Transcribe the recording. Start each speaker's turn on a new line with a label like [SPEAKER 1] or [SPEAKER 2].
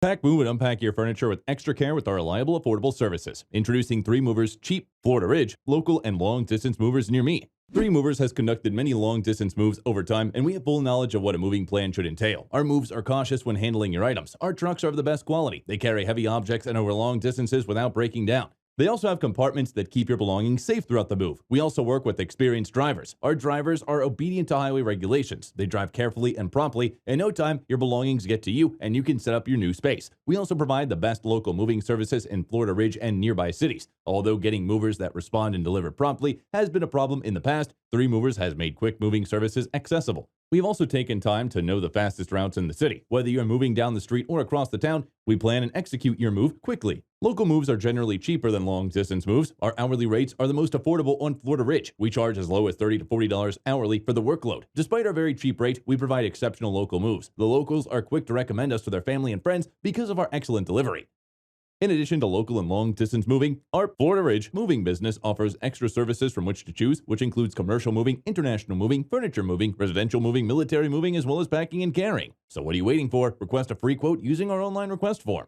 [SPEAKER 1] Pack, move, and unpack your furniture with extra care with our reliable, affordable services. Introducing 3 Movers, cheap, Florida Ridge, local, and long-distance movers near me. 3 Movers has conducted many long-distance moves over time, and we have full knowledge of what a moving plan should entail. Our moves are cautious when handling your items. Our trucks are of the best quality. They carry heavy objects and over long distances without breaking down. They also have compartments that keep your belongings safe throughout the move. We also work with experienced drivers. Our drivers are obedient to highway regulations. They drive carefully and promptly. In no time, your belongings get to you and you can set up your new space. We also provide the best local moving services in Florida Ridge and nearby cities. Although getting movers that respond and deliver promptly has been a problem in the past, 3 Movers has made quick moving services accessible. We've also taken time to know the fastest routes in the city. Whether you're moving down the street or across the town, we plan and execute your move quickly. Local moves are generally cheaper than long-distance moves. Our hourly rates are the most affordable on Florida Ridge. We charge as low as $30 to $40 hourly for the workload. Despite our very cheap rate, we provide exceptional local moves. The locals are quick to recommend us to their family and friends because of our excellent delivery. In addition to local and long-distance moving, our Florida Ridge moving business offers extra services from which to choose, which includes commercial moving, international moving, furniture moving, residential moving, military moving, as well as packing and carrying. So what are you waiting for? Request a free quote using our online request form.